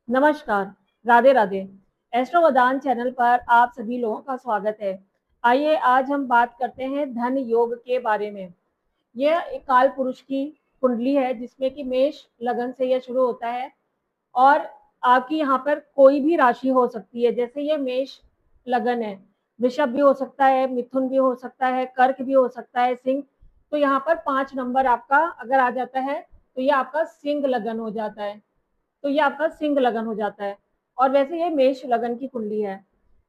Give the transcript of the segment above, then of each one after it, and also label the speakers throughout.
Speaker 1: नमस्कार, राधे राधे। एस्ट्रो वरदान चैनल पर आप सभी लोगों का स्वागत है। आइए आज हम बात करते हैं धन योग के बारे में। यह एक काल पुरुष की कुंडली है जिसमें कि मेष लगन से यह शुरू होता है और आपकी यहाँ पर कोई भी राशि हो सकती है। जैसे ये मेष लगन है, वृषभ भी हो सकता है, मिथुन भी हो सकता है, कर्क भी हो सकता है, सिंह। तो यहाँ पर 5 नंबर आपका अगर आ जाता है तो ये आपका सिंह लगन हो जाता है। तो ये आपका सिंह लगन हो जाता है और वैसे ये मेष लगन की कुंडली है।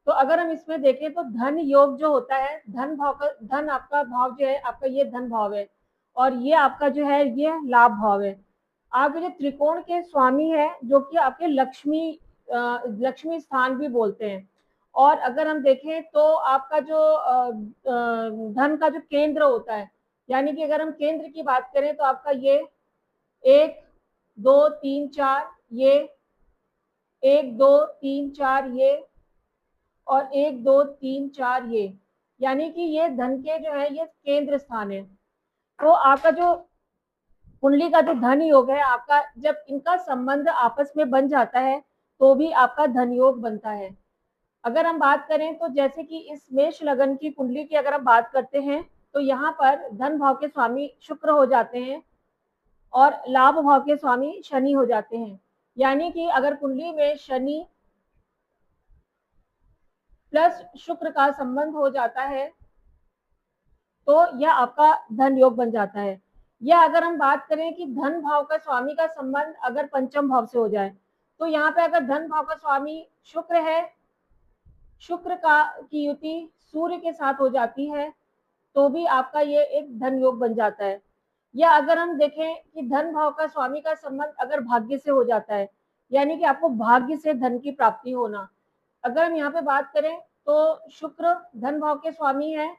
Speaker 1: तो अगर हम इसमें देखें तो धन योग जो होता है, धन भाव का धन आपका भाव जो है आपका ये धन भाव है और ये आपका जो है ये लाभ भाव है। आपके जो त्रिकोण के स्वामी है जो कि आपके लक्ष्मी स्थान भी बोलते हैं। और अगर हम देखें तो आपका जो धन का जो केंद्र होता है, यानी कि अगर हम केंद्र की बात करें तो आपका ये एक दो तीन चार ये एक दो तीन चार ये और एक दो तीन चार ये, यानी कि ये धन के जो है ये केंद्र स्थान है। तो आपका जो कुंडली का जो धन योग है आपका, जब इनका संबंध आपस में बन जाता है तो भी आपका धन योग बनता है। अगर हम बात करें तो जैसे कि इस मेष लगन की कुंडली की अगर हम बात करते हैं तो यहाँ पर धन भाव के स्वामी शुक्र हो जाते हैं और लाभ भाव के स्वामी शनि हो जाते हैं। यानी कि अगर कुंडली में शनि प्लस शुक्र का संबंध हो जाता है तो यह आपका धन योग बन जाता है। या अगर हम बात करें कि धन भाव का स्वामी का संबंध अगर पंचम भाव से हो जाए तो यहाँ पे अगर धन भाव का स्वामी शुक्र है, शुक्र का की युति सूर्य के साथ हो जाती है तो भी आपका ये एक धन योग बन जाता है। या अगर हम देखें कि धन भाव का स्वामी का संबंध अगर भाग्य से हो जाता है, यानी कि आपको भाग्य से धन की प्राप्ति होना। अगर हम यहाँ पे बात करें तो शुक्र धन भाव के स्वामी है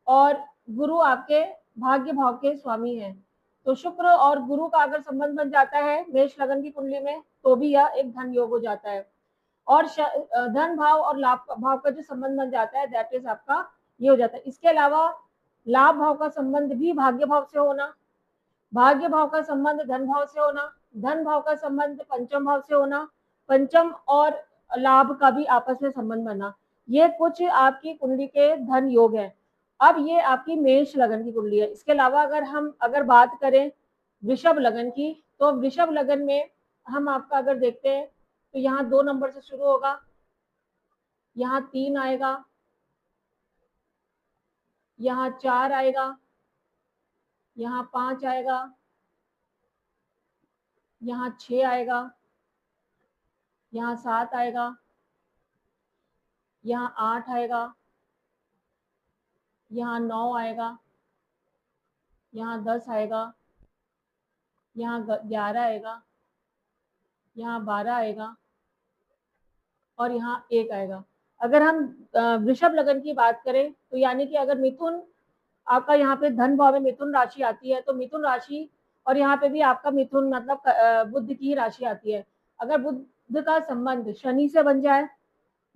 Speaker 1: और गुरु आपके भाग्य भाव के स्वामी हैं। तो शुक्र और गुरु का अगर संबंध बन जाता है मेष लगन की कुंडली में तो भी यह एक धन योग हो जाता है। और धन भाव और लाभ भाव का जो संबंध बन जाता है दैट इज आपका ये हो जाता है। इसके अलावा लाभ भाव का संबंध भी भाग्य भाव से होना, भाग्य भाव का संबंध धन भाव से होना, धन भाव का संबंध पंचम भाव से होना, पंचम और लाभ का भी आपस में संबंध बना, ये कुछ आपकी कुंडली के धन योग है। अब ये आपकी मेष लगन की कुंडली है। इसके अलावा अगर बात करें वृषभ लगन की तो वृषभ लगन में हम आपका अगर देखते हैं तो यहाँ 2 नंबर से शुरू होगा, यहाँ 3 आएगा, यहाँ 4 आएगा, यहाँ 5 आएगा, यहाँ 6 आएगा, यहाँ 7 आएगा, यहाँ 8 आएगा, यहाँ 9 आएगा, यहाँ 10 आएगा, यहाँ 11 आएगा, यहाँ 12 आएगा और यहाँ 1 आएगा। अगर हम वृषभ लगन की बात करें तो यानी कि अगर मिथुन आपका यहाँ पे धन भाव में मिथुन राशि आती है तो मिथुन राशि और यहाँ पे भी आपका मिथुन मतलब बुध की राशि आती है। अगर बुध का संबंध शनि से बन जाए,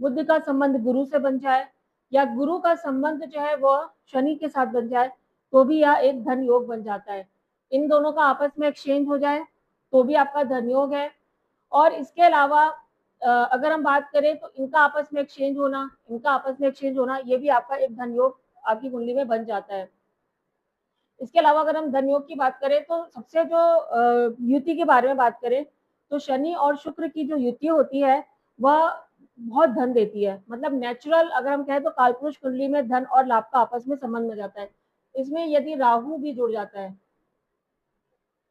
Speaker 1: बुध का संबंध गुरु से बन जाए या गुरु का संबंध जो है वो शनि के साथ बन जाए तो भी यह एक धन योग बन जाता है। इन दोनों का आपस में एक्सचेंज हो जाए तो भी आपका धन योग है। और इसके अलावा अगर हम बात करें तो इनका आपस में एक्सचेंज होना ये भी आपका एक धन योग आपकी कुंडली में बन जाता है। इसके अलावा अगर हम धन योग की बात करें तो सबसे जो युति के बारे में बात करें तो शनि और शुक्र की जो युति होती है वह बहुत धन देती है। मतलब नेचुरल अगर हम कहें तो कालपुरुष कुंडली में धन और लाभ का आपस में संबंध हो जाता है। इसमें यदि राहु भी जुड़ जाता है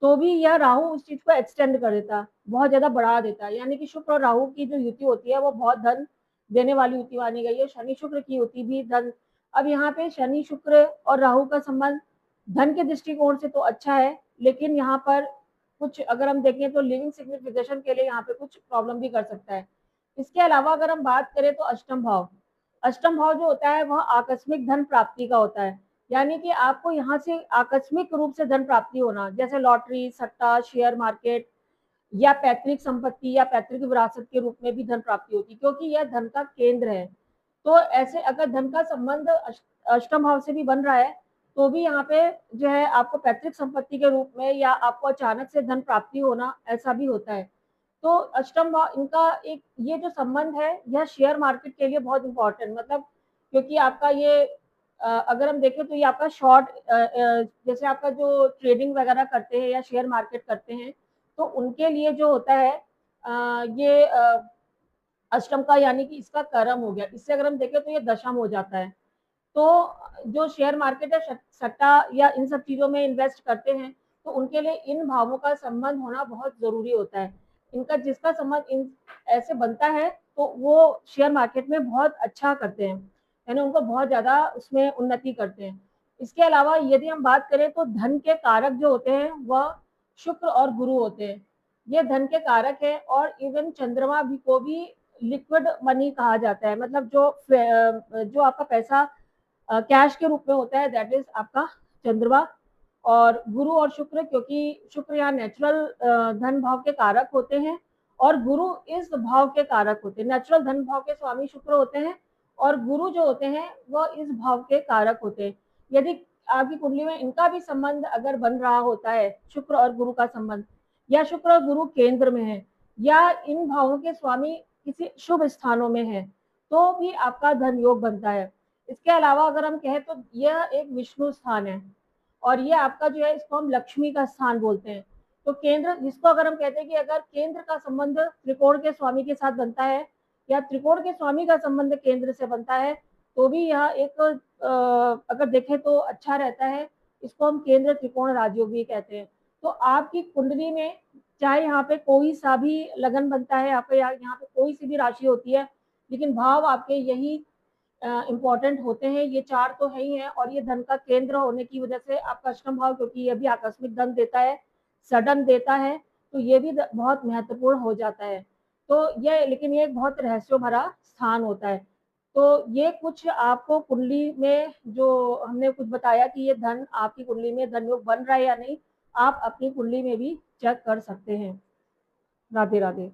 Speaker 1: तो भी यह राहु उस चीज को एक्सटेंड कर देता है, बहुत ज्यादा बढ़ा देता है। यानी कि शुक्र और राहु की जो युति होती है वो बहुत धन देने वाली युति मानी गई है। शनि शुक्र की युति भी धन। अब यहाँ पे शनि शुक्र और राहु का संबंध धन के दृष्टिकोण से तो अच्छा है, लेकिन यहाँ पर कुछ अगर हम देखें तो लिविंग सिग्निफिकेशन के लिए यहाँ पे कुछ प्रॉब्लम भी कर सकता है। इसके अलावा अगर हम बात करें तो अष्टम भाव जो होता है वह आकस्मिक धन प्राप्ति का होता है। यानी कि आपको यहाँ से आकस्मिक रूप से धन प्राप्ति होना, जैसे लॉटरी, सट्टा, शेयर मार्केट या पैतृक संपत्ति या पैतृक विरासत के रूप में भी धन प्राप्ति होती है, क्योंकि यह धन का केंद्र है। तो ऐसे अगर धन का संबंध अष्टम भाव से भी बन रहा है तो भी यहाँ पे जो है आपको पैतृक संपत्ति के रूप में या आपको अचानक से धन प्राप्ति होना ऐसा भी होता है। तो अष्टम भाव इनका एक ये जो संबंध है यह शेयर मार्केट के लिए बहुत इम्पोर्टेंट मतलब क्योंकि आपका ये अगर हम देखें तो ये आपका शॉर्ट जैसे आपका जो ट्रेडिंग वगैरह करते हैं या शेयर मार्केट करते हैं तो उनके लिए जो होता है ये अष्टम का यानी कि इसका कर्म हो गया इससे अगर हम देखें तो ये दशम हो जाता है तो जो शेयर मार्केट है सट्टा या इन सब चीजों में इन्वेस्ट करते हैं तो उनके लिए इन भावों का संबंध होना बहुत जरूरी होता है इनका जिसका संबंध इन ऐसे बनता है तो वो शेयर मार्केट में बहुत अच्छा करते हैं यानी उनको बहुत ज्यादा उसमें उन्नति करते हैं इसके अलावा यदि हम बात करें तो धन के कारक जो होते हैं वह शुक्र और गुरु होते हैं ये धन के कारक है और इवन चंद्रमा भी को भी लिक्विड मनी कहा जाता है मतलब जो आपका पैसा कैश के रूप में होता है दैट इज आपका चंद्रमा और गुरु और शुक्र क्योंकि शुक्र यहाँ नेचुरल धन भाव के कारक होते हैं और गुरु इस भाव के कारक होते हैं नेचुरल धन भाव के स्वामी शुक्र होते हैं और गुरु जो होते हैं वह इस भाव के कारक होते हैं यदि आपकी कुंडली में इनका भी संबंध अगर बन रहा होता है शुक्र और गुरु का संबंध या शुक्र और गुरु केंद्र में है या इन भावों के स्वामी किसी शुभ स्थानों में है तो भी आपका धन योग बनता है इसके अलावा अगर हम कहें तो यह एक विष्णु स्थान है और ये आपका जो है इसको हम लक्ष्मी का स्थान बोलते हैं तो केंद्र जिसको अगर हम कहते हैं कि अगर केंद्र का संबंध त्रिकोण के स्वामी के साथ बनता है या त्रिकोण के स्वामी का संबंध केंद्र से बनता है तो भी यह एक अगर देखें तो अच्छा रहता है इसको हम केंद्र त्रिकोण राजयोग भी कहते हैं तो आपकी कुंडली में चाहे यहाँ पे कोई सा भी लगन बनता है आपके यहाँ पे कोई सी भी राशि होती है लेकिन भाव आपके यही इम्पोर्टेंट होते हैं ये चार तो है ही है और ये धन का केंद्र होने की वजह से आपका अष्टम भाव क्योंकि ये भी आकस्मिक धन देता है सडन देता है तो ये भी बहुत महत्वपूर्ण हो जाता है तो ये लेकिन ये बहुत रहस्य भरा स्थान होता है तो ये कुछ आपको कुंडली में जो हमने कुछ बताया कि ये धन आपकी कुंडली में धन योग बन रहा है या नहीं आप अपनी कुंडली में भी चेक कर सकते हैं राधे राधे